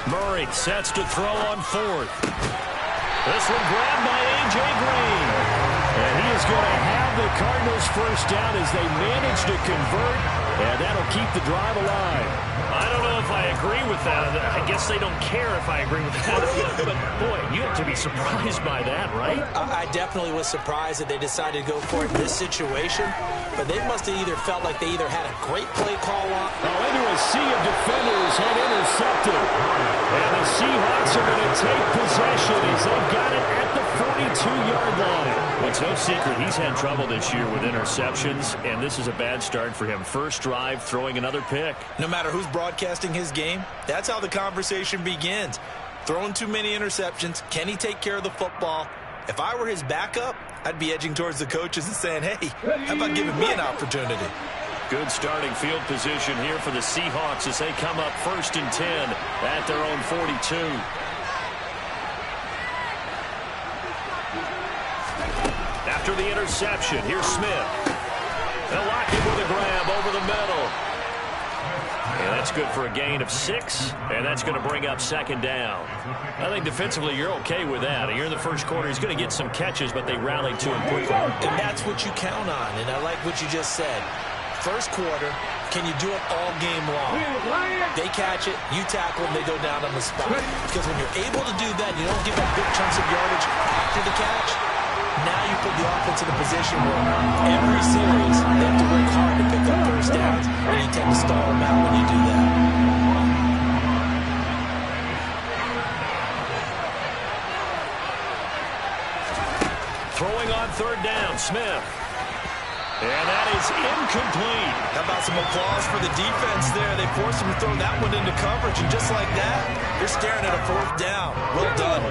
Murray sets to throw on fourth. This one grabbed by A.J. Green. And he is going to have the Cardinals first down as they manage to convert, and that'll keep the drive alive. I don't know if I agree with that. I guess they don't care if I agree with that. But, boy, you have to be surprised by that, right? I definitely was surprised that they decided to go for it in this situation. But they must have either felt like they either had a great play call on. Into a sea of defenders and intercepted. And the Seahawks are going to take possession as they've got it at the 42-yard line. It's no secret he's had trouble this year with interceptions, and this is a bad start for him. First drive, throwing another pick. No matter who's broadcasting his game, that's how the conversation begins. Throwing too many interceptions, can he take care of the football? If I were his backup, I'd be edging towards the coaches and saying, hey, how about giving me an opportunity? Good starting field position here for the Seahawks as they come up 1st and 10 at their own 42. After the interception, here's Smith. They'll lock him with a grab over the middle. And that's good for a gain of 6, and that's going to bring up 2nd down. I think defensively you're okay with that. Here in the first quarter, he's going to get some catches, but they rallied to him quickly. And that's what you count on, and I like what you just said. First quarter, can you do it all game long? They catch it, you tackle them, they go down on the spot. Because when you're able to do that, you don't give up big chunks of yardage after the catch. Now you put the offense in a position where every series they have to work hard to pick up first downs, and you tend to stall them out when you do that. Throwing on 3rd down, Smith. And that is incomplete. How about some applause for the defense there? They forced him to throw that one into coverage, and just like that, you're staring at a 4th down. Well done.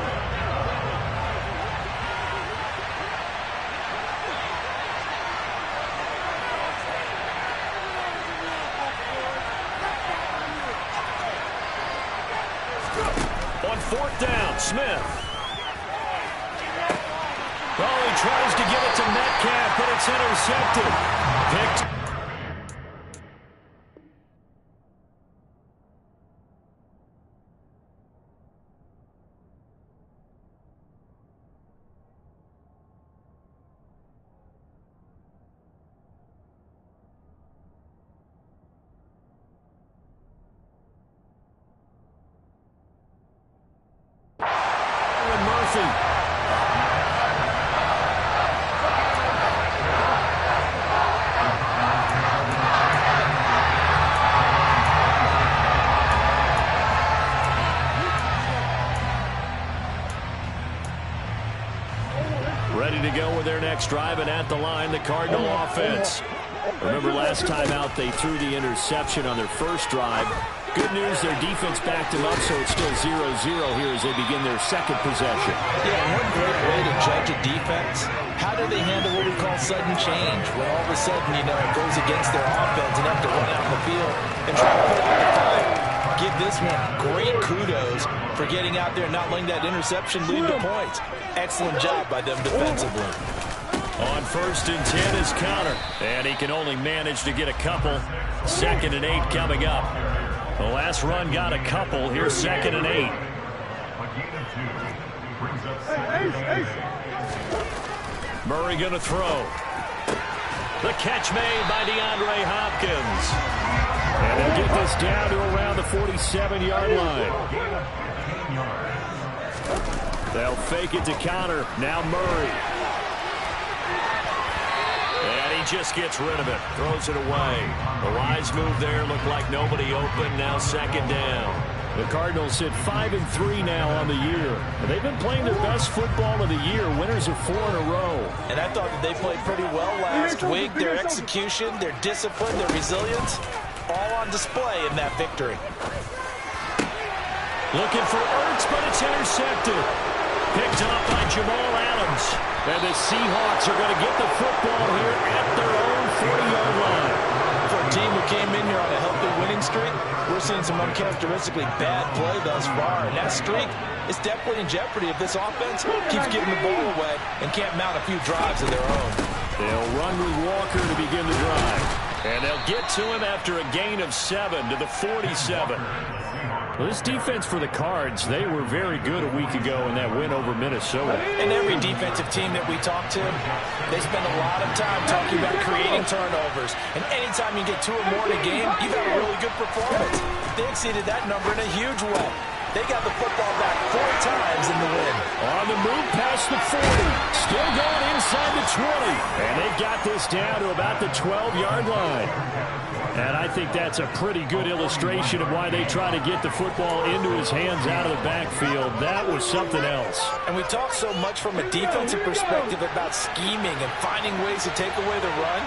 On 4th down, Smith. Oh, he tries to give it to Metcalf, but it's intercepted. Picked. Murphy. Ready to go with their next drive, and at the line, the Cardinal offense. Remember last time out, they threw the interception on their first drive. Good news, their defense backed them up, so it's still 0-0 here as they begin their second possession. Yeah, one great way to judge a defense. How do they handle what we call sudden change? When all of a sudden, you know, it goes against their offense and have to run out in the field and try to put out the fire. Give this one great kudos for getting out there and not letting that interception lead to points. Excellent job by them defensively. On 1st and 10 is Conner, and he can only manage to get a couple. 2nd and 8 coming up. The last run got a couple. Here's 2nd and 8. Murray going to throw. The catch made by DeAndre Hopkins. And they'll get this down to around the 47-yard line. They'll fake it to Conner. Now Murray. And he just gets rid of it. Throws it away. The wise move there. Looked like nobody open. Now 2nd down. The Cardinals sit 5-3 now on the year. They've been playing their best football of the year. Winners of 4 in a row. And I thought that they played pretty well last week. Their execution, their discipline, their resilience, all on display in that victory. Looking for Ertz, but it's intercepted. Picked up by Jamal Adams. And the Seahawks are going to get the football here at their own 40-yard line. For a team who came in here on a healthy winning streak, we're seeing some uncharacteristically bad play thus far. And that streak is definitely in jeopardy if this offense keeps giving the ball away and can't mount a few drives of their own. They'll run with Walker to begin the drive. And they'll get to him after a gain of 7 to the 47. Well, this defense for the Cards, they were very good a week ago in that win over Minnesota. And every defensive team that we talk to, they spend a lot of time talking about creating turnovers. And anytime you get 2 or more in a game, you've had a really good performance. They exceeded that number in a huge way. They got the football back 4 times in the win. On the move past the 40. Still going inside the 20. And they've got this down to about the 12-yard line. And I think that's a pretty good illustration of why they try to get the football into his hands out of the backfield. That was something else. And we talk so much from a defensive perspective about scheming and finding ways to take away the run.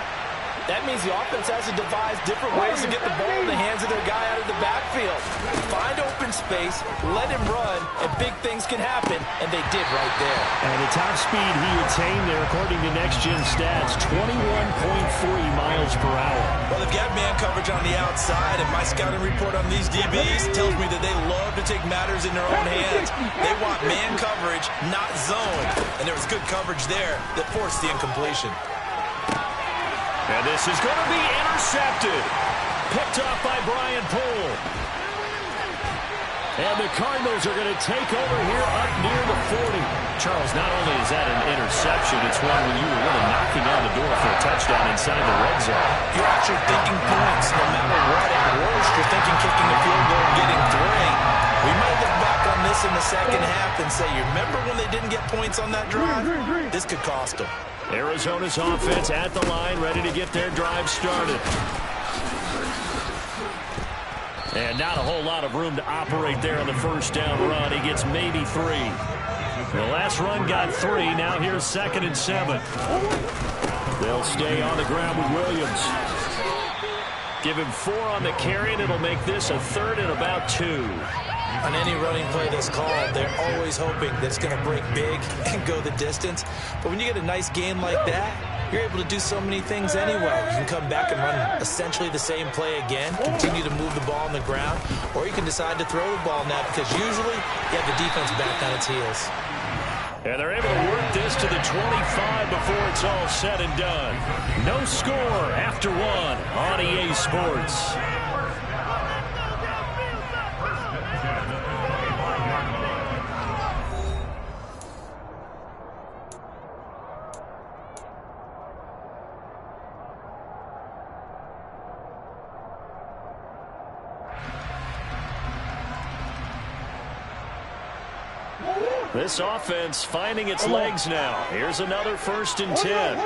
That means the offense has to devise different ways to get the ball in the hands of their guy out of the backfield. Find open space, let him run, and big things can happen, and they did right there. And the top speed he attained there, according to Next Gen Stats, 21.3 miles per hour. Well, if you have man coverage on the outside, and my scouting report on these DBs tells me that they love to take matters in their own hands. They want man coverage, not zone. And there was good coverage there that forced the incompletion. And this is going to be intercepted. Picked off by Brian Poole. And the Cardinals are going to take over here up near the 40. Charles, not only is that an interception, it's one when you were really knocking on the door for a touchdown inside the red zone. You're actually thinking points no matter what. At worst, you're thinking kicking a field goal and getting 3. We might look back on this in the second half and say, you remember when they didn't get points on that drive? This could cost them. Arizona's offense at the line, ready to get their drive started. And not a whole lot of room to operate there on the first down run. He gets maybe 3. The last run got 3. Now here's 2nd and 7. They'll stay on the ground with Williams. Give him 4 on the carry, and it'll make this a 3rd and about 2. On any running play that's called, they're always hoping that it's going to break big and go the distance. But when you get a nice game like that, you're able to do so many things anyway. You can come back and run essentially the same play again, continue to move the ball on the ground, or you can decide to throw the ball now because usually you have the defense back on its heels. And they're able to work this to the 25 before it's all said and done. No score after 1 on EA Sports. This offense finding its legs now. Here's another 1st and 10.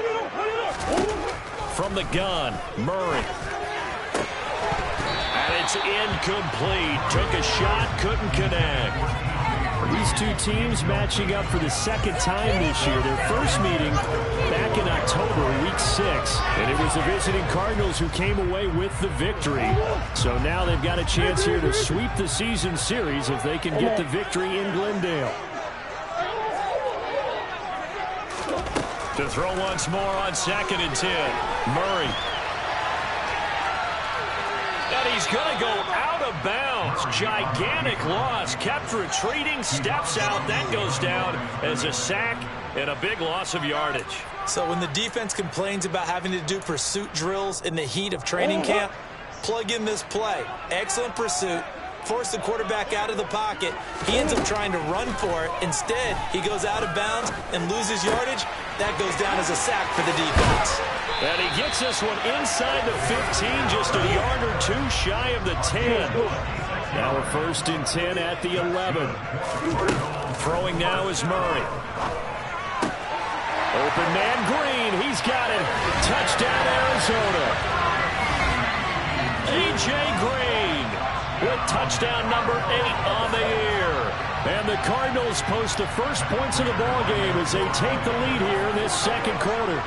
From the gun, Murray. And it's incomplete. Took a shot, couldn't connect. These two teams matching up for the 2nd time this year. Their first meeting back in October, week 6. And it was the visiting Cardinals who came away with the victory. So now they've got a chance here to sweep the season series if they can get the victory in Glendale. To throw once more on 2nd and 10. Murray. And he's going to go out of bounds. Gigantic loss. Kept retreating. Steps out. That goes down as a sack and a big loss of yardage. So when the defense complains about having to do pursuit drills in the heat of training camp, plug in this play. Excellent pursuit. Force the quarterback out of the pocket. He ends up trying to run for it. Instead, he goes out of bounds and loses yardage. That goes down as a sack for the defense. And he gets this one inside the 15, just a yard or 2 shy of the 10. Now a 1st and 10 at the 11. Throwing now is Murray. Open man Green. He's got it. Touchdown, Arizona. A.J. Green with touchdown number 8 on the year. And the Cardinals post the first points of the ball game as they take the lead here in this 2nd quarter.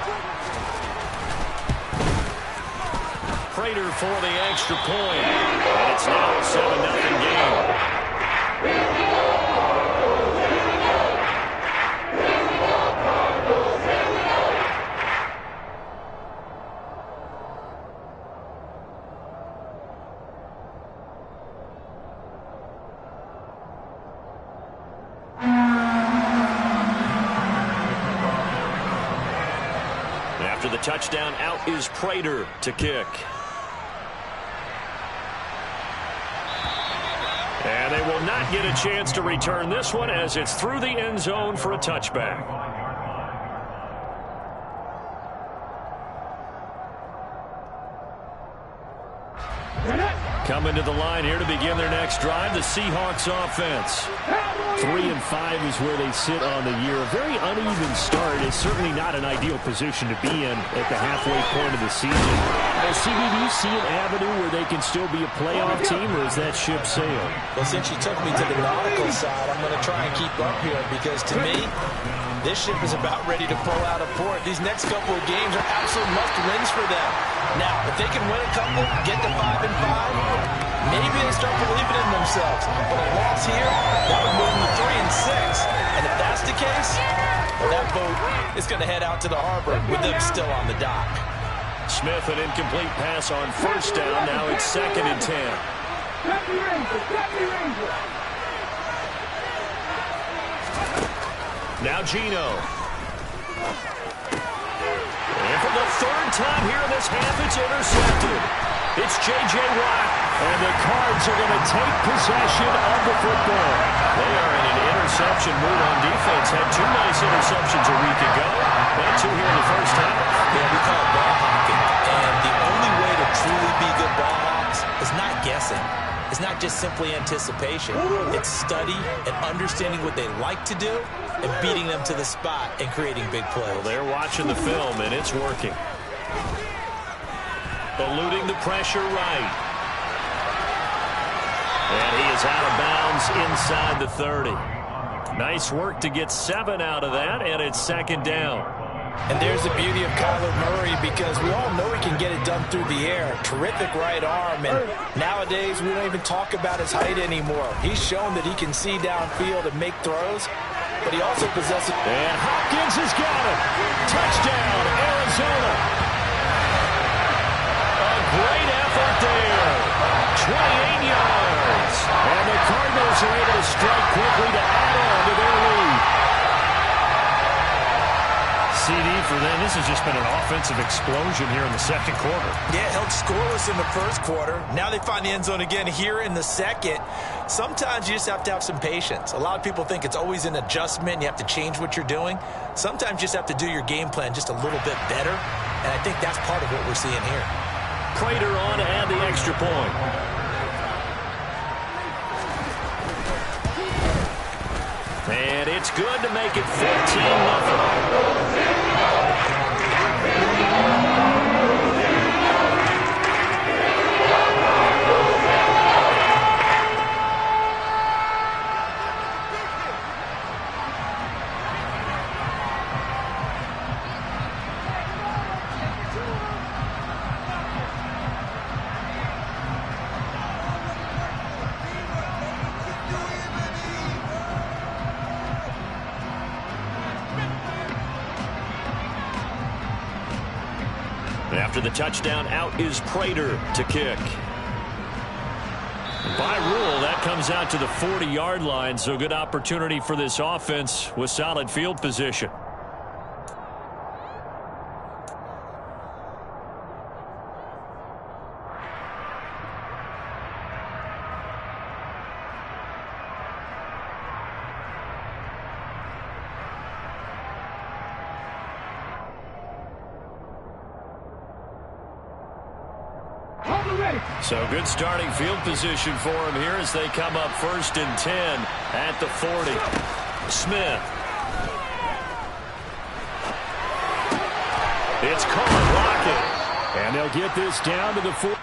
Prater for the extra point. And it's now a 7-0 game. After the touchdown, out is Prater to kick. And they will not get a chance to return this one as it's through the end zone for a touchback. Coming to the line here to begin their next drive, the Seahawks offense. 3-5 is where they sit on the year. A very uneven start. It's certainly not an ideal position to be in at the halfway point of the season. CB, do you see an avenue where they can still be a playoff team, or is that ship sailed? Well, since you took me to the nautical side, I'm going to try and keep up here because to me, this ship is about ready to pull out of port. These next couple of games are absolute must-wins for them. Now, if they can win a couple, get to 5-5, maybe they start believing in themselves. But a loss here, that would move them to 3-6. And if that's the case, well, that boat is going to head out to the harbor with them still on the dock. Smith, an incomplete pass on first down. Now it's 2nd and 10. Now Geno. And for the 3rd time here in this half, it's intercepted. It's J.J. Watt. And the Cards are going to take possession of the football. They are in an interception mood on defense. Had 2 nice interceptions a week ago. And 2 here in the first half. Yeah, we call it ball hawking. And the only way to truly be good ball hawks is not guessing. It's not just simply anticipation. It's study and understanding what they like to do and beating them to the spot and creating big plays. Well, they're watching the film, and it's working. Eluding the pressure right. And he is out of bounds inside the 30. Nice work to get 7 out of that, and it's 2nd down. And there's the beauty of Kyler Murray because we all know he can get it done through the air. Terrific right arm, and nowadays we don't even talk about his height anymore. He's shown that he can see downfield and make throws, but he also possesses... And Hopkins has got it. Touchdown, Arizona. A great effort there. 28 yards. And the Cardinals are able to strike quickly to add on to their lead. CD for them. This has just been an offensive explosion here in the 2nd quarter. Yeah, held scoreless in the 1st quarter. Now they find the end zone again here in the 2nd. Sometimes you just have to have some patience. A lot of people think it's always an adjustment. You have to change what you're doing. Sometimes you just have to do your game plan just a little bit better. And I think that's part of what we're seeing here. Prater on to add the extra point. And it's good to make it 14-0. After the touchdown, out is Prater to kick. By rule, that comes out to the 40-yard line, so good opportunity for this offense with solid field position. So good starting field position for him here as they come up 1st and 10 at the 40. Smith. It's caught. Lockett. And they'll get this down to the 40.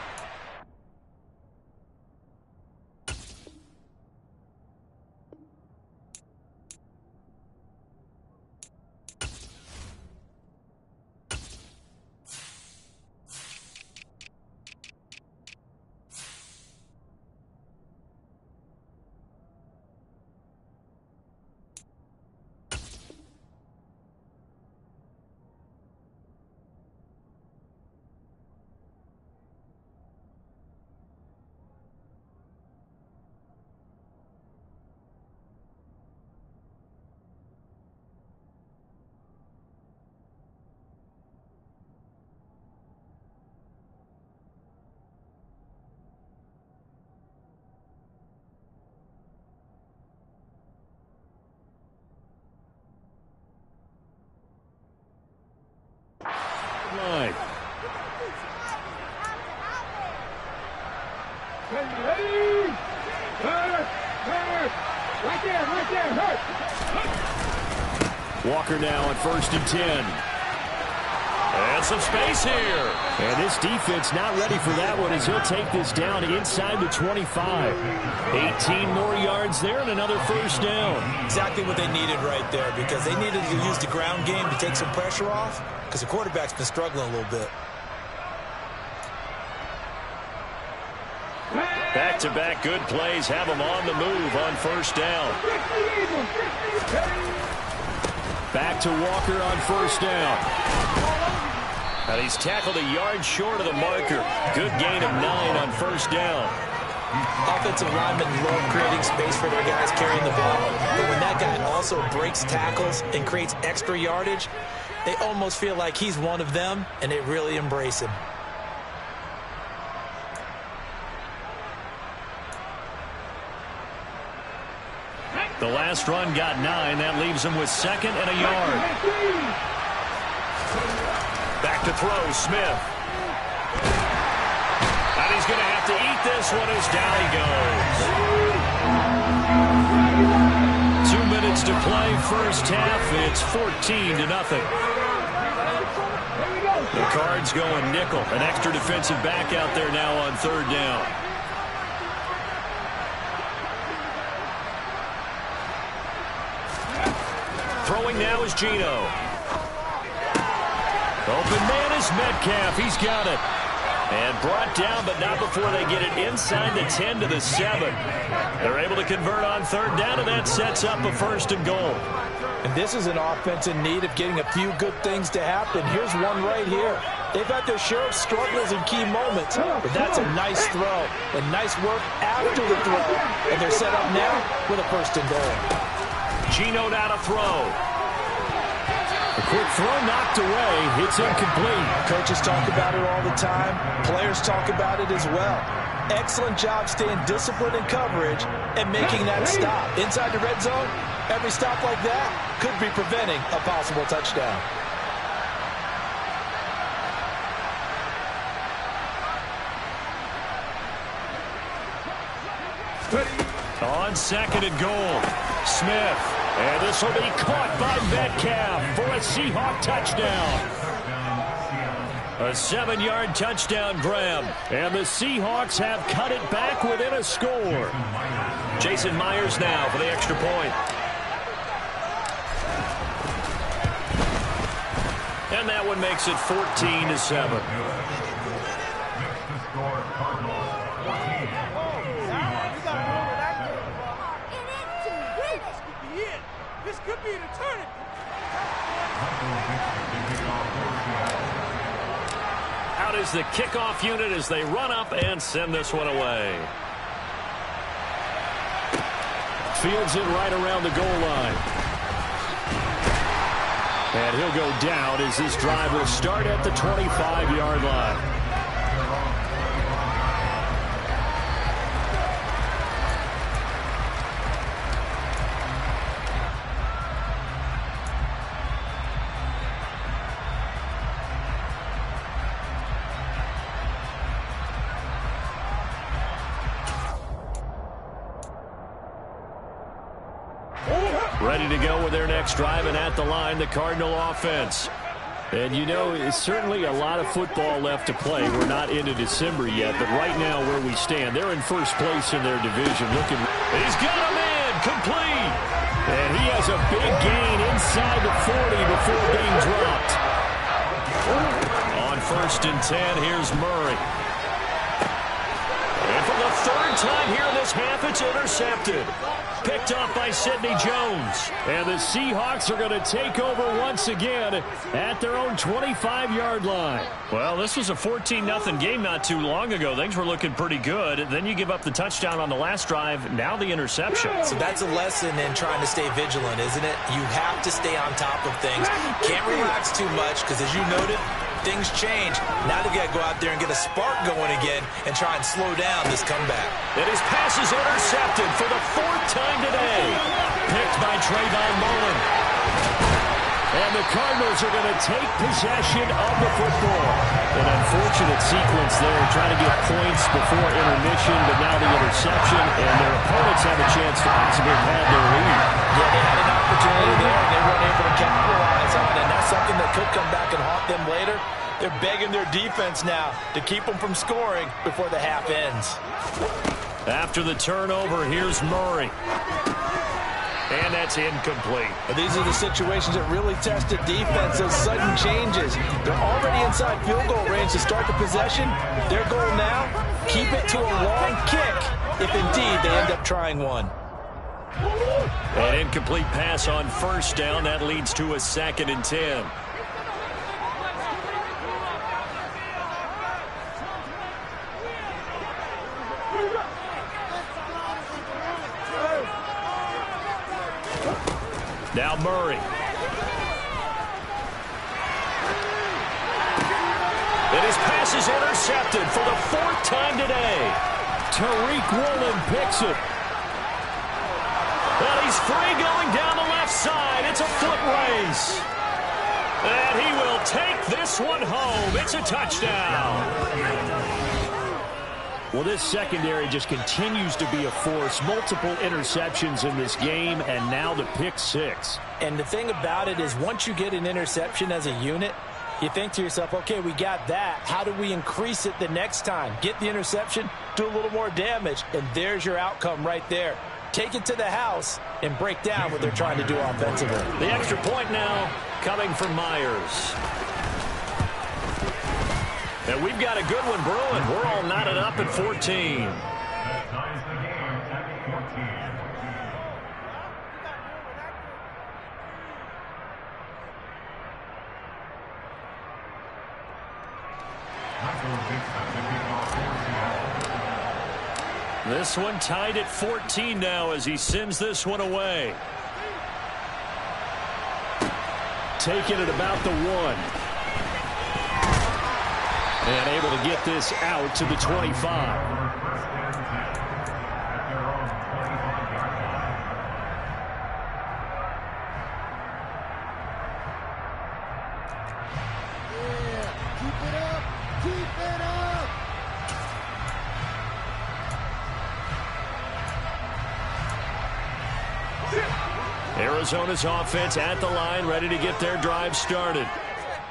Line. Walker now on 1st and 10. And some space here. And this defense not ready for that one as he'll take this down inside the 25. 18 more yards there and another first down. Exactly what they needed right there, because they needed to use the ground game to take some pressure off, because the quarterback's been struggling a little bit. Back-to-back good plays have him on the move on 1st down. Back to Walker on 1st down. And he's tackled a yard short of the marker. Good gain of 9 on 1st down. Offensive linemen love creating space for their guys carrying the ball. But when that guy also breaks tackles and creates extra yardage, they almost feel like he's one of them, and they really embrace him. The last run got 9. That leaves him with 2nd and a yard. Back to throw, Smith. And he's going to have to eat this one as down he goes. 2 minutes to play, first half. It's 14-0. The Cards going nickel. An extra defensive back out there now on 3rd down. Throwing now is Geno. Open man is Metcalf. He's got it. And brought down, but not before they get it inside the 10 to the 7. They're able to convert on 3rd down, and that sets up a 1st and goal. And this is an offense in need of getting a few good things to happen. Here's one right here. They've had their share of struggles in key moments, but that's a nice throw and nice work after the throw. And they're set up now with a 1st and goal. Geno now to throw. A quick throw knocked away. It's incomplete. Coaches talk about it all the time. Players talk about it as well. Excellent job staying disciplined in coverage and making that stop. Inside the red zone, every stop like that could be preventing a possible touchdown. On 2nd and goal, Smith. And this will be caught by Metcalf for a Seahawk touchdown. A 7-yard touchdown grab. And the Seahawks have cut it back within a score. Jason Myers now for the extra point. And that one makes it 14-7. This could be the turning. Out is the kickoff unit as they run up and send this one away. Fields it right around the goal line. And he'll go down as this drive will start at the 25-yard line. Ready to go with their next drive, and at the line, the Cardinal offense. And you know, it's certainly a lot of football left to play. We're not into December yet, but right now where we stand, they're in first place in their division. He's got a man, complete. And he has a big gain inside the 40 before being dropped. On 1st and 10, here's Murray. And for the 3rd time here in this half, it's intercepted. Picked off by Sidney Jones. And the Seahawks are going to take over once again at their own 25-yard line. Well, this was a 14-0 game not too long ago. Things were looking pretty good. Then you give up the touchdown on the last drive. Now the interception. So that's a lesson in trying to stay vigilant, isn't it? You have to stay on top of things. Can't relax too much because, as you noted, things change. Now they got to go out there and get a spark going again and try and slow down this comeback. And his pass is intercepted for the 4th time today. Picked by Trayvon Mullen. And the Cardinals are going to take possession of the football. An unfortunate sequence there, trying to get points before intermission, but now the interception, and their opponents have a chance to possibly have their lead. Yeah, they had an opportunity there, and they weren't able to capitalize on it, and that's something that could come back and haunt them later. They're begging their defense now to keep them from scoring before the half ends. After the turnover, here's Murray. And that's incomplete. These are the situations that really test the defense, those sudden changes. They're already inside field goal range to start the possession. Their goal now, keep it to a long kick, if indeed they end up trying one. An incomplete pass on first down. That leads to a 2nd and 10. Now Murray. And his pass is intercepted for the 4th time today. Tariq Woolen picks it. And he's free going down the left side. It's a foot race. And he will take this one home. It's a touchdown. Well, this secondary just continues to be a force. Multiple interceptions in this game, and now the pick 6. And the thing about it is once you get an interception as a unit, you think to yourself, okay, we got that. How do we increase it the next time? Get the interception, do a little more damage, and there's your outcome right there. Take it to the house and break down what they're trying to do offensively. The extra point now coming from Myers. And we've got a good one brewing. We're all knotted up at 14. This one tied at 14 now as he sends this one away. Taking it about the 1. And able to get this out to the 25. Arizona's offense at the line, ready to get their drive started.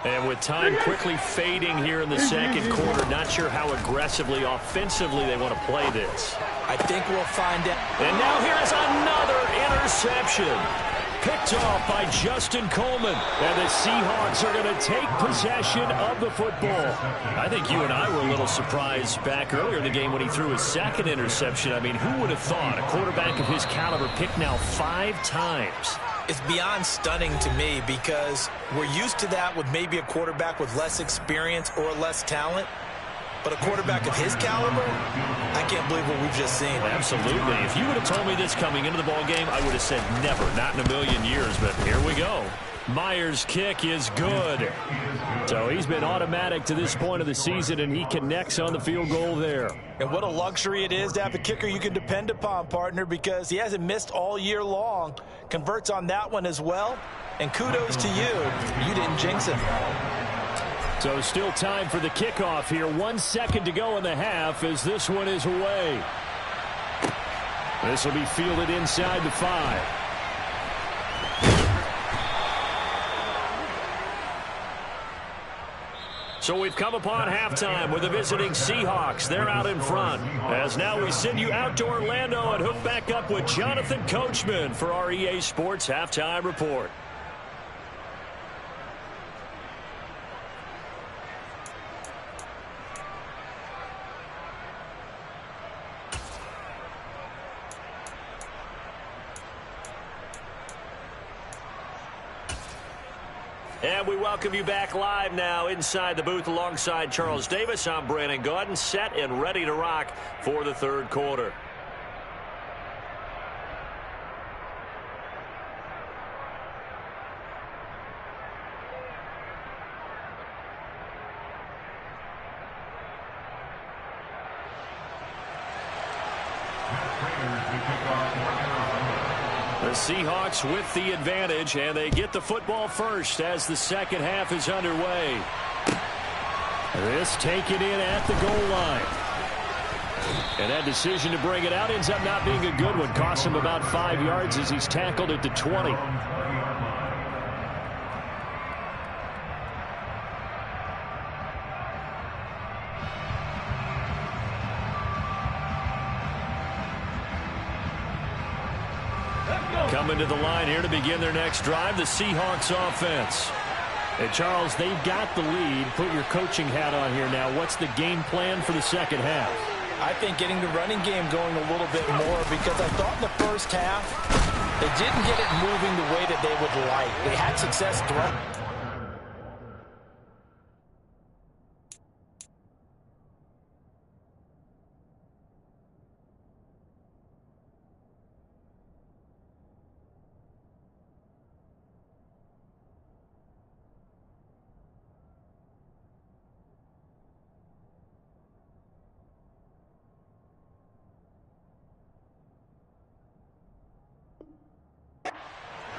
And with time quickly fading here in the second quarter, not sure how aggressively, offensively they want to play this. I think we'll find out. And now here's another interception. Picked off by Justin Coleman. And the Seahawks are going to take possession of the football. I think you and I were a little surprised back earlier in the game when he threw his 2nd interception. I mean, who would have thought a quarterback of his caliber picked now 5 times? It's beyond stunning to me because we're used to that with maybe a quarterback with less experience or less talent. But a quarterback of his caliber, I can't believe what we've just seen. Absolutely. If you would have told me this coming into the ball game, I would have said never, not in a million years. But here we go. Myers' kick is good. So he's been automatic to this point of the season, and he connects on the field goal there. And what a luxury it is to have a kicker you can depend upon, partner, because he hasn't missed all year long. Converts on that one as well. And kudos to you. You didn't jinx him. So still time for the kickoff here. 1 second to go in the half as this one is away. This will be fielded inside the 5. So we've come upon halftime with the visiting Seahawks. They're out in front. As now we send you out to Orlando and hook back up with Jonathan Coachman for our EA Sports Halftime Report. And we welcome you back live now inside the booth alongside Charles Davis. I'm Brandon Gaudin, set and ready to rock for the third quarter. The Seahawks with the advantage, and they get the football first as the second half is underway. This taken in at the goal line. And that decision to bring it out ends up not being a good one. Costs him about 5 yards as he's tackled at the 20. Coming to the line here to begin their next drive, the Seahawks offense. And Charles, they've got the lead. Put your coaching hat on here now. What's the game plan for the second half? I think getting the running game going a little bit more, because I thought in the first half they didn't get it moving the way that they would like. They had success throwing.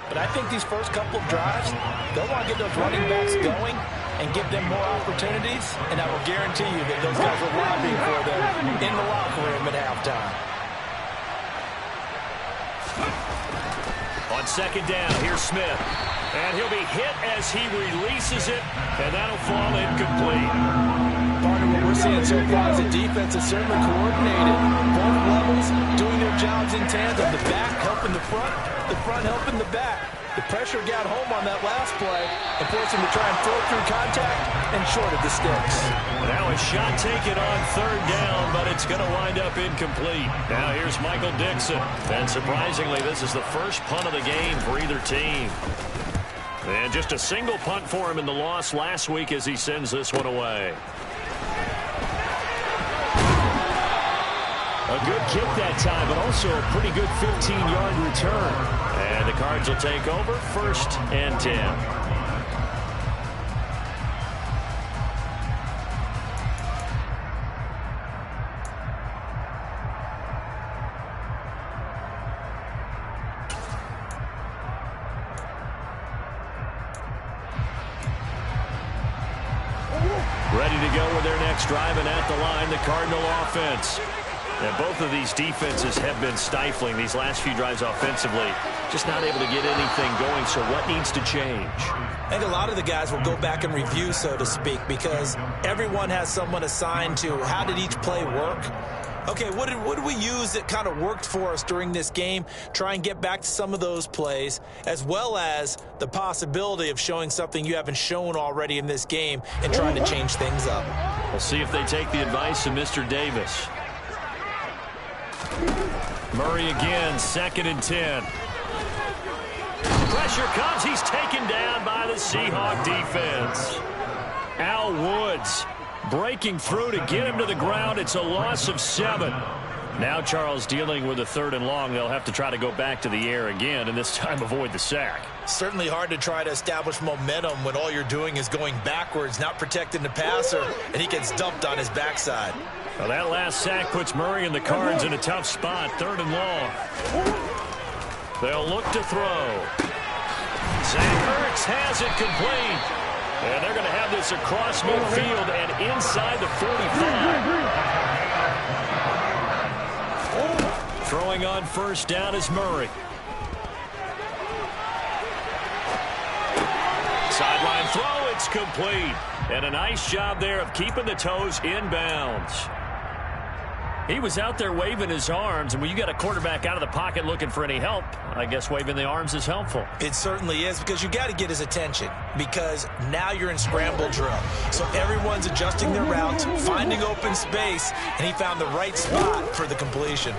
But I think these first couple of drives, they'll want to get those running backs going and give them more opportunities, and I will guarantee you that those guys are lobbying for them in the locker room at halftime. On second down, here's Smith. And he'll be hit as he releases it, and that'll fall incomplete. Part of what we're seeing so far is the defense is certainly coordinated. Both levels doing their jobs in tandem. The back helping the front helping the back. The pressure got home on that last play and forced him to try and throw through contact and short of the sticks. Now a shot taken on third down, but it's going to wind up incomplete. Now here's Michael Dixon. And surprisingly, this is the first punt of the game for either team. And just a single punt for him in the loss last week as he sends this one away. A good kick that time, but also a pretty good 15-yard return. And the Cards will take over, 1st and 10. Ready to go with their next drive, and at the line, the Cardinal offense. And both of these defenses have been stifling these last few drives offensively. Just not able to get anything going, so what needs to change? I think a lot of the guys will go back and review, so to speak, because everyone has someone assigned to how did each play work. Okay, what did we use that kind of worked for us during this game? Try and get back to some of those plays, as well as the possibility of showing something you haven't shown already in this game and trying to change things up. We'll see if they take the advice of Mr. Davis. Murray again, 2nd and 10. Pressure comes. He's taken down by the Seahawk defense. Al Woods breaking through to get him to the ground. It's a loss of 7. Now Charles dealing with a 3rd and long. They'll have to try to go back to the air again, and this time avoid the sack. Certainly hard to try to establish momentum when all you're doing is going backwards, not protecting the passer, and he gets dumped on his backside. Well, that last sack puts Murray and the Cards in a tough spot, 3rd and long. They'll look to throw. Zach Ertz has it complete. And they're going to have this across midfield and inside the 45. Throwing on 1st down is Murray. Sideline throw, it's complete. And a nice job there of keeping the toes inbounds. He was out there waving his arms, and when you got a quarterback out of the pocket looking for any help, I guess waving the arms is helpful. It certainly is, because you got to get his attention, because now you're in scramble drill. So everyone's adjusting their routes, finding open space, and he found the right spot for the completion.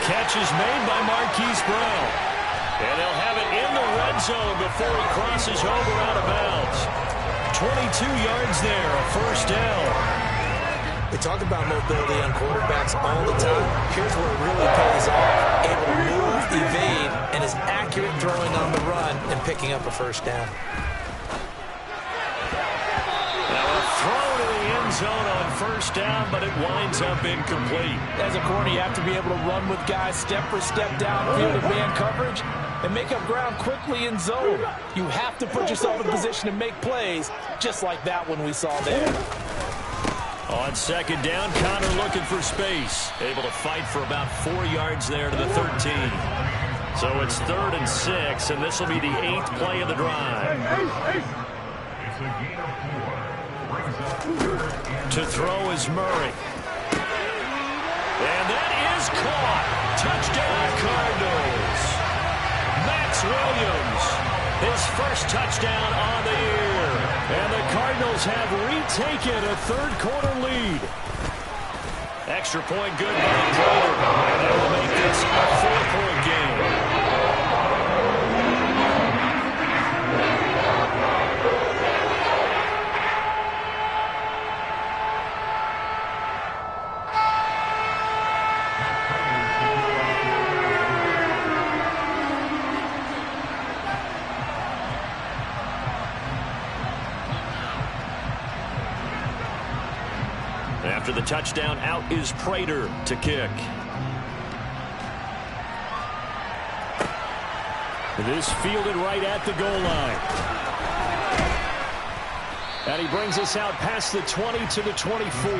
Catch is made by Marquise Brown. And they'll have it in the red zone before he crosses over out of bounds. 22 yards there, a 1st down. We talk about mobility on quarterbacks all the time. Here's where it really pays off. Able to move, evade, and is accurate throwing on the run and picking up a 1st down. Now a throw to the end zone on first down, but it winds up incomplete. As a corner, you have to be able to run with guys step for step downfield in man coverage and make up ground quickly in zone. You have to put yourself in position to make plays, just like that one we saw there. On second down, Connor looking for space. Able to fight for about 4 yards there to the 13. So it's 3rd and 6, and this will be the 8th play of the drive. To throw is Murray. And that is caught. Touchdown, Cardinals. Max Williams, his first touchdown on the year. And the Cardinals have retaken a third-quarter lead. Extra point good by Prater. And that will make this a 4-point game. After the touchdown, out is Prater to kick. It is fielded right at the goal line. And he brings us out past the 20 to the 24.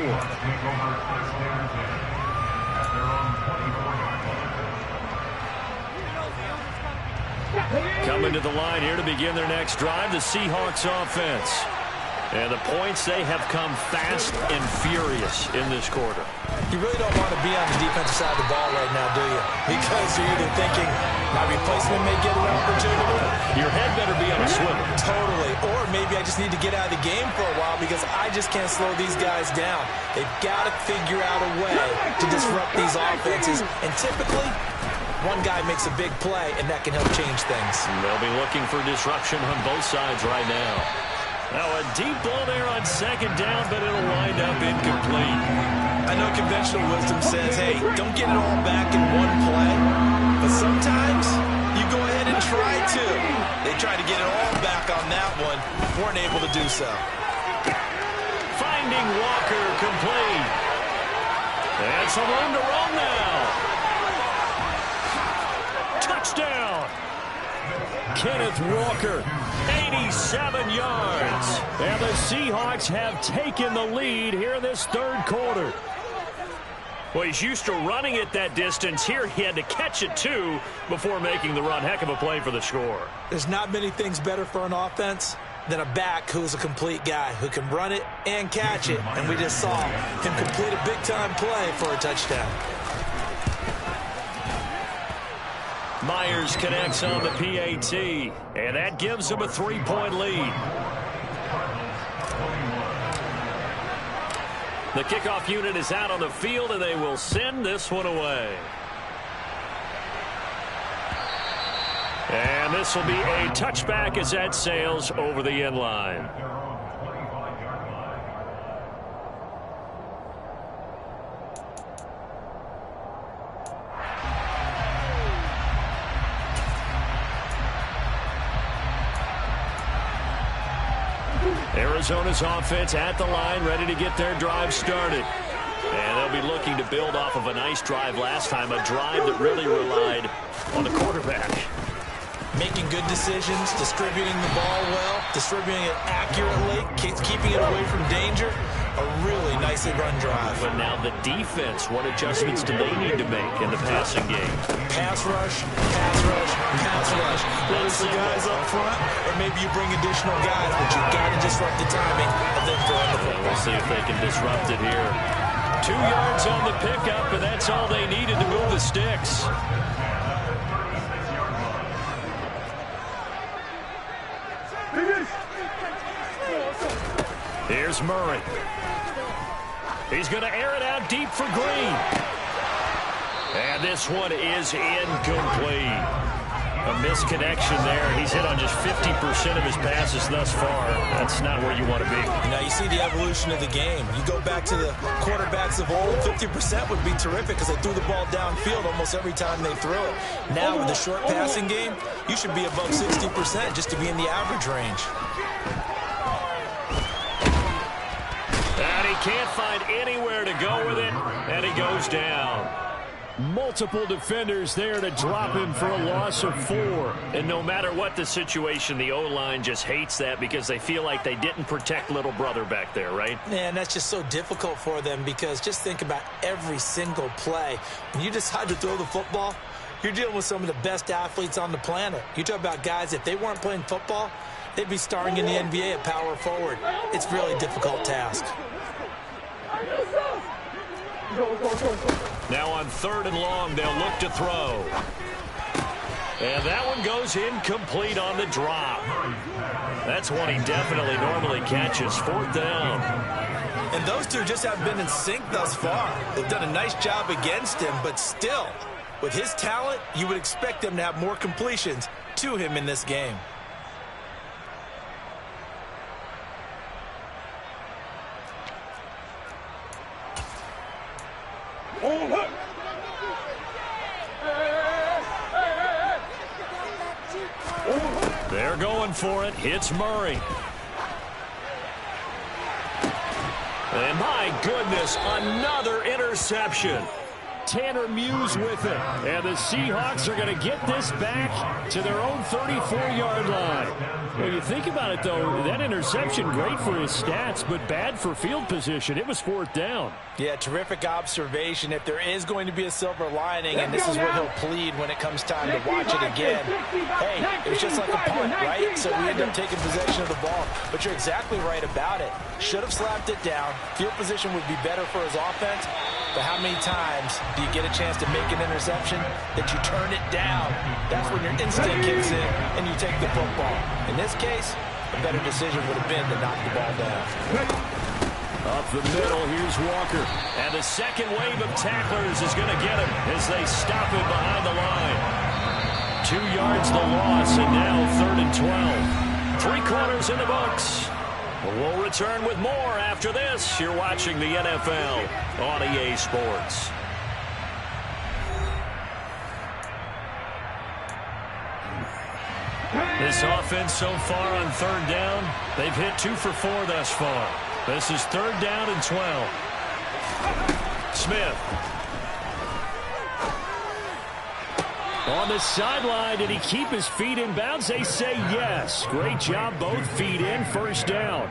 Coming to the line here to begin their next drive, the Seahawks offense. And the points, they have come fast and furious in this quarter. You really don't want to be on the defensive side of the ball right now, do you? Because you're either thinking my replacement may get an opportunity. Your head better be on a swivel. Totally. Or maybe I just need to get out of the game for a while because I just can't slow these guys down. They've got to figure out a way to disrupt these offenses. And typically, one guy makes a big play, and that can help change things. And they'll be looking for disruption on both sides right now. Now a deep ball there on second down, but it'll wind up incomplete. I know conventional wisdom says, hey, don't get it all back in one play. But sometimes you go ahead and try to. They tried to get it all back on that one. Weren't able to do so. Finding Walker complete. And some room to run now. Touchdown. Kenneth Walker. 87 yards. And the Seahawks have taken the lead here in this third quarter. Well, he's used to running it that distance. Here he had to catch it, too, before making the run. Heck of a play for the score. There's not many things better for an offense than a back who's a complete guy who can run it and catch it. And we just saw him complete a big-time play for a touchdown. Myers connects on the PAT, and that gives him a 3-point lead. The kickoff unit is out on the field, and they will send this one away. And this will be a touchback as that sails over the end line. Arizona's offense at the line, ready to get their drive started. And they'll be looking to build off of a nice drive last time, a drive that really relied on the quarterback. Making good decisions, distributing the ball well, distributing it accurately, keeping it away from danger. A really nicely run drive. But now the defense, what adjustments do they need to make in the passing game? Pass rush, pass rush, pass rush. Whether it's the guys up front, or maybe you bring additional guys, but you've got to disrupt the timing of them throwing the football. We'll see if they can disrupt it here. 2 yards on the pickup, and that's all they needed to move the sticks. Here's Murray. He's going to air it out deep for Green. And this one is incomplete. A misconnection there. He's hit on just 50% of his passes thus far. That's not where you want to be. Now, you see the evolution of the game. You go back to the quarterbacks of old, 50% would be terrific because they threw the ball downfield almost every time they threw it. Now, with the short passing game, you should be above 60% just to be in the average range. can't find anywhere to go with it, and he goes down. Multiple defenders there to drop him for a loss of 4. And no matter what the situation, the O-line just hates that because they feel like they didn't protect little brother back there, right? Yeah, and that's just so difficult for them because just think about every single play. When you decide to throw the football, you're dealing with some of the best athletes on the planet. You talk about guys, if they weren't playing football, they'd be starring in the NBA at power forward. It's a really difficult task. Now on 3rd and long, they'll look to throw. And that one goes incomplete on the drop. That's one he definitely normally catches. 4th down. And those two just haven't been in sync thus far. They've done a nice job against him, but still, with his talent, you would expect him to have more completions to him in this game. They're going for it. Hits Murray. And my goodness, another interception. Tanner Muse with it. And the Seahawks are going to get this back to their own 34-yard line. When you think about it, though, that interception, great for his stats, but bad for field position. It was 4th down. Yeah, terrific observation. If there is going to be a silver lining, and this is what he'll plead when it comes time to watch it again, hey, it was just like a punt, right? So we end up taking possession of the ball. But you're exactly right about it. Should have slapped it down. Field position would be better for his offense. But how many times do you get a chance to make an interception that you turn it down? That's when your instinct kicks in and you take the football. In this case, a better decision would have been to knock the ball down. Up the middle, here's Walker. And the second wave of tacklers is going to get him as they stop him behind the line. 2 yards the loss, and now 3rd and 12. 3 quarters in the books. We'll return with more after this. You're watching the NFL on EA Sports. This offense so far on 3rd down, they've hit 2 for 4 thus far. This is 3rd down and 12. Smith. On the sideline, did he keep his feet in bounds? They say yes. Great job, both feet in, 1st down.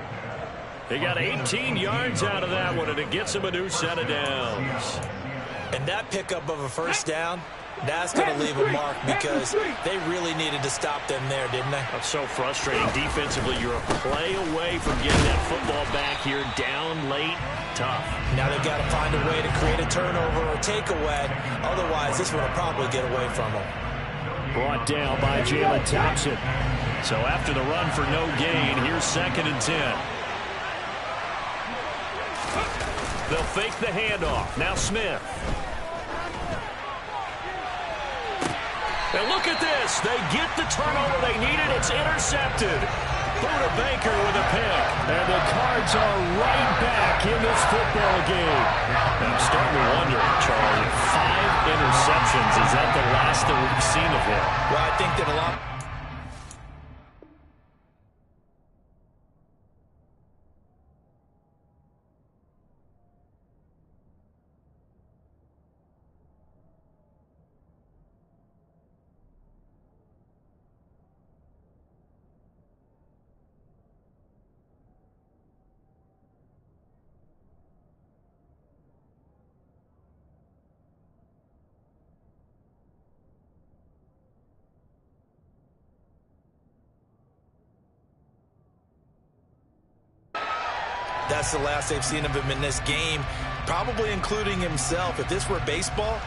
He got 18 yards out of that one, and it gets him a new set of downs. And that pickup of a 1st down, that's going to leave a mark because they really needed to stop them there, didn't they? That's so frustrating. Defensively, you're a play away from getting that football back here, down late, tough. Now they've got to find a way to create a turnover or takeaway. Otherwise, this one will probably get away from them. Brought down by Jalen Thompson. So after the run for no gain, here's 2nd and 10. They'll fake the handoff. Now Smith. And look at this. They get the turnover they needed. It's intercepted. Buda Baker with a pick. And the Cards are right back in this football game. I'm starting to wonder, Charlie, 5 interceptions. Is that the last that we've seen of him? Well, I think that a lot... That's the last they've seen of him in this game, probably including himself. If this were baseball,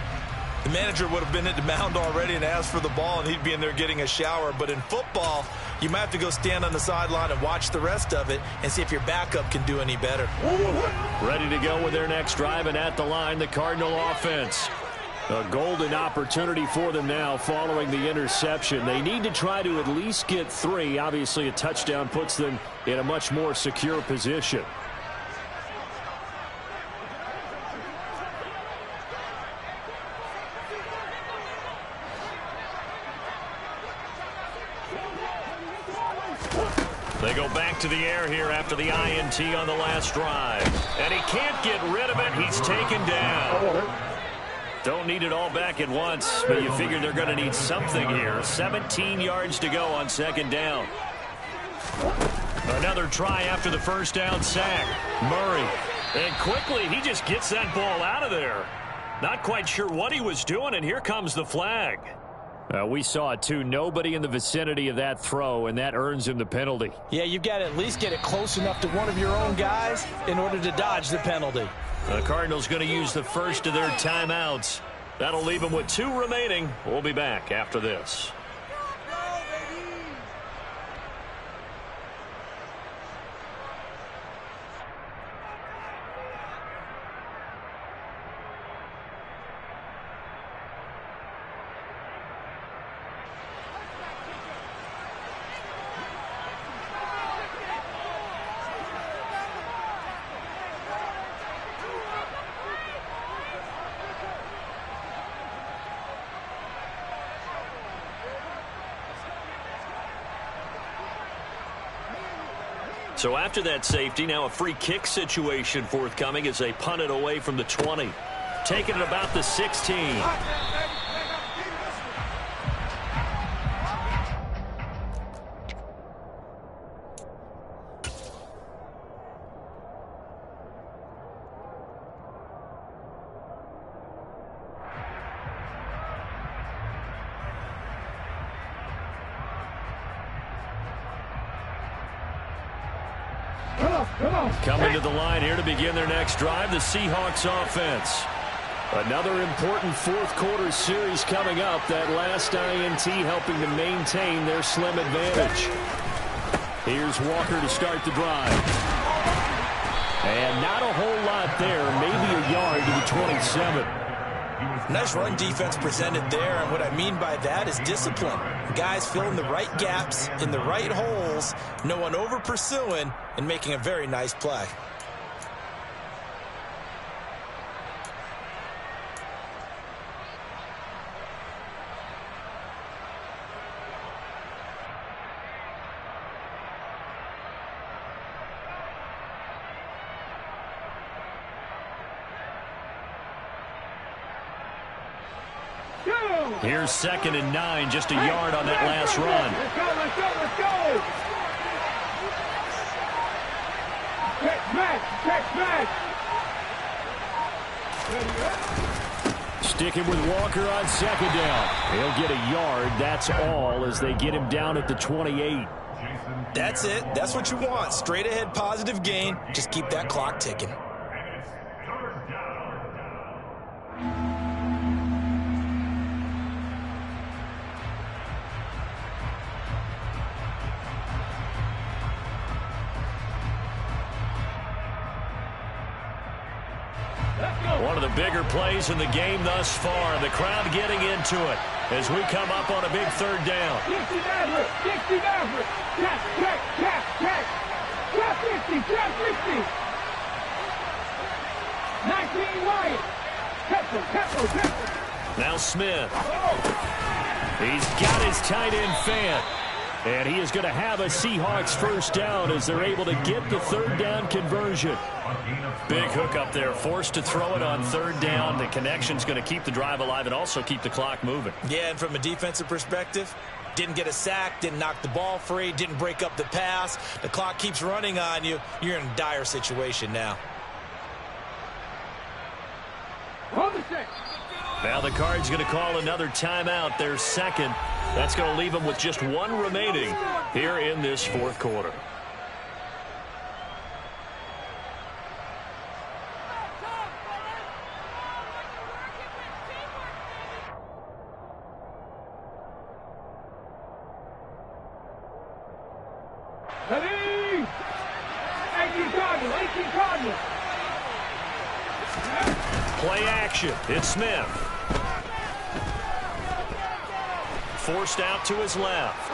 the manager would have been at the mound already and asked for the ball, and he'd be in there getting a shower. But in football, you might have to go stand on the sideline and watch the rest of it and see if your backup can do any better. Ready to go with their next drive, and at the line, the Cardinal offense. A golden opportunity for them now following the interception. They need to try to at least get 3. Obviously, a touchdown puts them in a much more secure position. They go back back to the air here after the INT on the last drive. And he can't get rid of it. He's taken down. Don't need it all back at once, but you figure they're going to need something here. 17 yards to go on second down. Another try after the first down sack. Murray. And quickly, he just gets that ball out of there. Not quite sure what he was doing, and here comes the flag. We saw it, too. Nobody in the vicinity of that throw, and that earns him the penalty. Yeah, you've got to at least get it close enough to one of your own guys in order to dodge the penalty. The Cardinals going to use the first of their timeouts. That'll leave them with 2 remaining. We'll be back after this. So after that safety, now a free kick situation forthcoming as they punt it away from the 20. Taking it about the 16. Coming to the line here to begin their next drive, the Seahawks offense. Another important fourth quarter series coming up. That last INT helping to maintain their slim advantage. Here's Walker to start the drive. And not a whole lot there, maybe a yard to the 27. Nice run defense presented there, and what I mean by that is discipline. Guys filling the right gaps in the right holes, no one over pursuing, and making a very nice play. Here's 2nd and 9, just a yard on that last run. Let's go. Sticking with Walker on 2nd down. He'll get a yard. That's all as they get him down at the 28. That's it. That's what you want. Straight ahead positive gain. Just keep that clock ticking. One of the bigger plays in the game thus far. The crowd getting into it as we come up on a big 3rd down. 60 Maverick, 60 Maverick. Trap 50, trap 50. 19 Wyatt. Temple. Now Smith. He's got his tight end Fant. And he is going to have a Seahawks first down as they're able to get the 3rd down conversion. Big hook up there, forced to throw it on 3rd down. The connection's going to keep the drive alive and also keep the clock moving. Yeah, and from a defensive perspective, didn't get a sack, didn't knock the ball free, didn't break up the pass. The clock keeps running on you. You're in a dire situation now. Now the Cards going to call another timeout, their 2nd. That's going to leave them with just 1 remaining here in this 4th quarter. Ready? 18 Cardinals. Play action. It's Smith. Forced out to his left.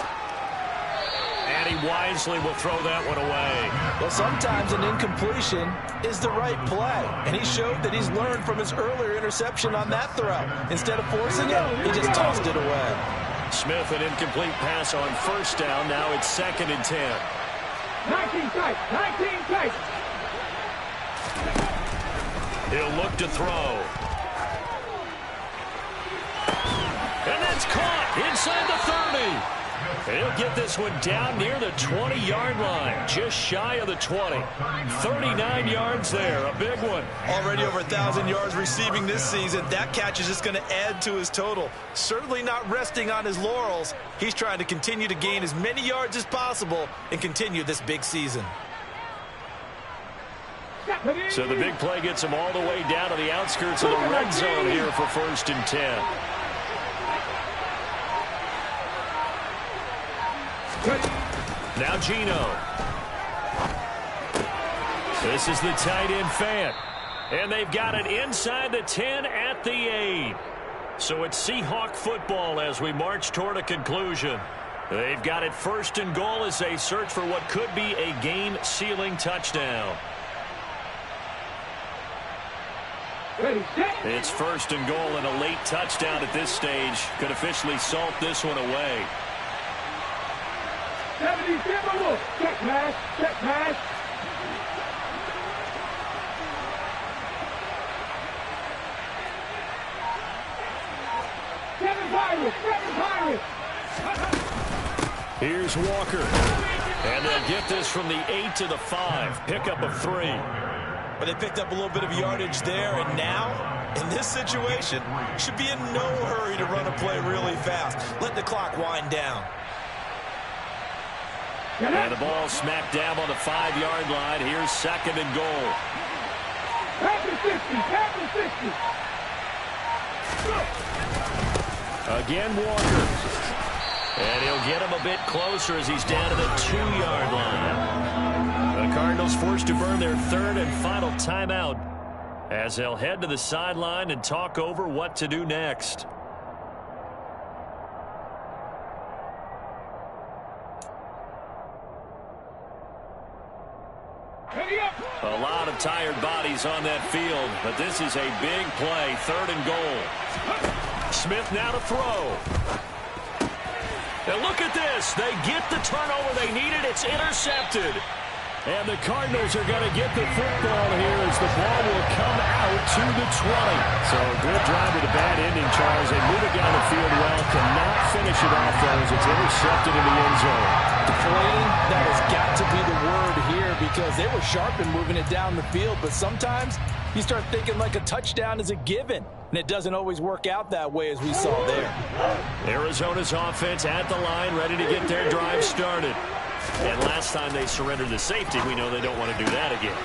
And he wisely will throw that one away. Well, sometimes an incompletion is the right play. And he showed that he's learned from his earlier interception on that throw. Instead of forcing it, he just tossed it away. Smith, an incomplete pass on 1st down. Now it's 2nd and 10. 19 tight. 19 tight. He'll look to throw. And that's caught inside the 30. He'll get this one down near the 20-yard line, just shy of the 20. 39 yards there, a big one. Already over 1,000 yards receiving this season. That catch is just going to add to his total. Certainly not resting on his laurels. He's trying to continue to gain as many yards as possible and continue this big season. So the big play gets him all the way down to the outskirts of the red zone here for 1st and 10. Now Geno. This is the tight end Fant. And they've got it inside the 10 at the 8. So it's Seahawk football as we march toward a conclusion. They've got it 1st and goal as they search for what could be a game-sealing touchdown. It's 1st and goal, and a late touchdown at this stage could officially salt this one away. 70, look. Check pass. Check pass. Seven Pirates. Here's Walker. And they'll get this from the 8 to the 5. Pickup of 3. But they picked up a little bit of yardage there, and now, in this situation, should be in no hurry to run a play really fast. Let the clock wind down. And the ball smacked down on the 5-yard line. Here's 2nd and goal. Pass and 60. Again, Walker. And he'll get him a bit closer as he's down to the 2-yard line. The Cardinals forced to burn their 3rd and final timeout as they'll head to the sideline and talk over what to do next. A lot of tired bodies on that field, but this is a big play, 3rd and goal. Smith now to throw. And look at this. They get the turnover they needed. It's intercepted. And the Cardinals are going to get the football here as the ball will come out to the 20. So a good drive with a bad ending, Charles. They move it down the field well, cannot finish it off, though, as it's intercepted in the end zone. Deflating, that has got to be the word here because they were sharp in moving it down the field, but sometimes you start thinking like a touchdown is a given, and it doesn't always work out that way as we saw there. Arizona's offense at the line, ready to get their drive started. And last time they surrendered the safety, we know they don't want to do that again.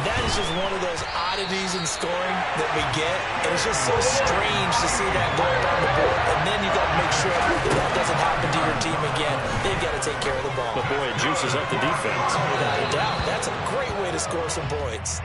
That is just one of those oddities in scoring that we get. And it's just so strange to see that going on the board. And then you got to make sure that doesn't happen to your team again. They've got to take care of the ball. But boy, it juices up the defense. Oh, without a doubt. That's a great way to score some points.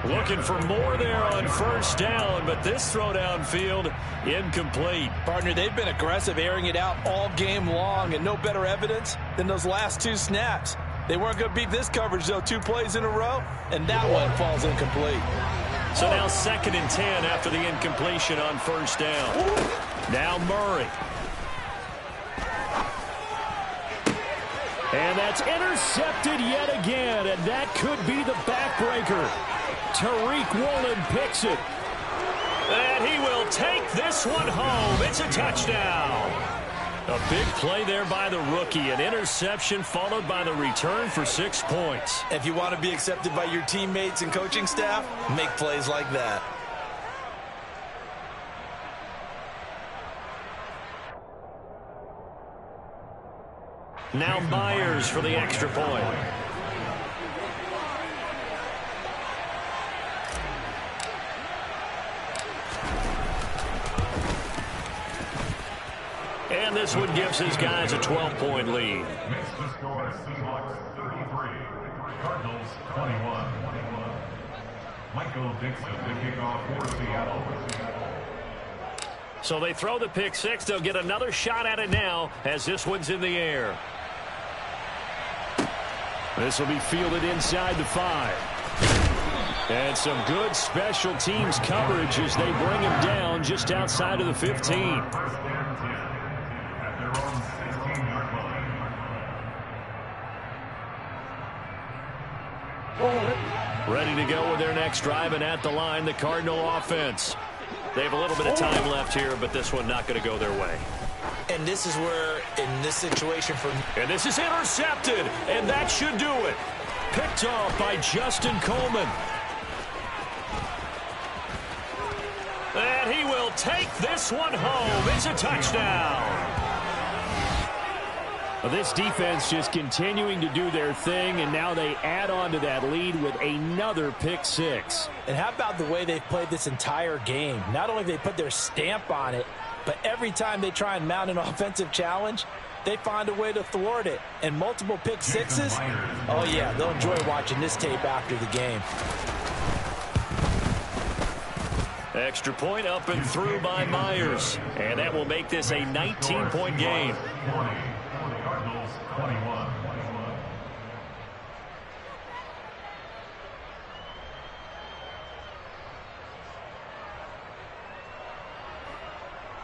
Looking for more there on 1st down, but this throw downfield incomplete. Partner, they've been aggressive, airing it out all game long, and no better evidence than those last 2 snaps. They weren't going to beat this coverage, though, 2 plays in a row, and that one falls incomplete. So now 2nd and 10 after the incompletion on 1st down. Now Murray. And that's intercepted yet again, and that could be the backbreaker. Tariq Woolen picks it. And he will take this one home. It's a touchdown. A big play there by the rookie. An interception followed by the return for 6 points. If you want to be accepted by your teammates and coaching staff, make plays like that. Now Myers for the extra point. And this one gives his guys a 12-point lead. Makes the score Seahawks 33, Cardinals 21. Michael Dixon to kick off for Seattle. So they throw the pick 6. They'll get another shot at it now as this one's in the air. This will be fielded inside the 5. And some good special teams coverage as they bring him down just outside of the 15. Ready to go with their next drive, and at the line, the Cardinal offense. They have a little bit of time left here, but this one not going to go their way. And this is where, in this situation for... And this is intercepted, and that should do it. Picked off by Justin Coleman. And he will take this one home. It's a touchdown. Well, this defense just continuing to do their thing, and now they add on to that lead with another pick six. And how about the way they've played this entire game? Not only have they put their stamp on it, but every time they try and mount an offensive challenge, they find a way to thwart it. And multiple pick sixes? Oh, yeah, they'll enjoy watching this tape after the game. Extra point up and through by Myers. And that will make this a 19-point game. Cardinals 21.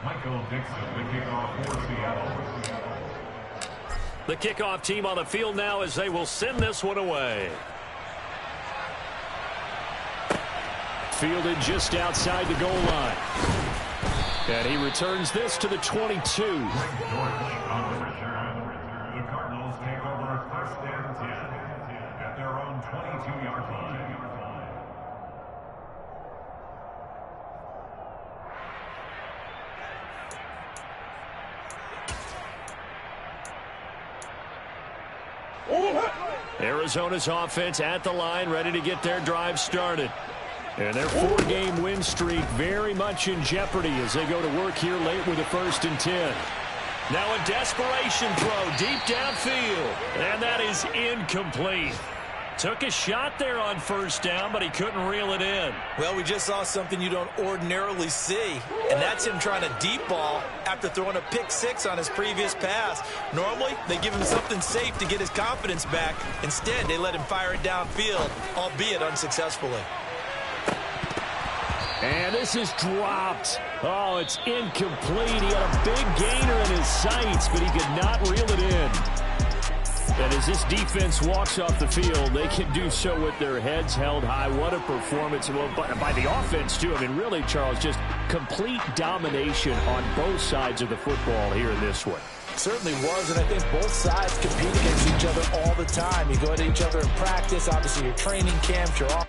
Michael Dixon, the kickoff for Seattle. The kickoff team on the field now as they will send this one away. Fielded just outside the goal line. And he returns this to the 22. On the return, the Cardinals take over first and 10 at their own 22-yard line. Arizona's offense at the line, ready to get their drive started. And their 4-game win streak very much in jeopardy as they go to work here late with a 1st and 10. Now a desperation throw deep downfield. And that is incomplete. Took a shot there on 1st down, but he couldn't reel it in. Well, we just saw something you don't ordinarily see, and that's him trying to deep ball after throwing a pick six on his previous pass. Normally, they give him something safe to get his confidence back. Instead, they let him fire it downfield, albeit unsuccessfully. And this is dropped. Oh, it's incomplete. He had a big gainer in his sights, but he could not reel it in. And as this defense walks off the field, they can do so with their heads held high. What a performance by the offense, too. I mean, really, Charles, just complete domination on both sides of the football here in this one. Certainly was, and I think both sides compete against each other all the time. You go at each other in practice, obviously your training camps, your off.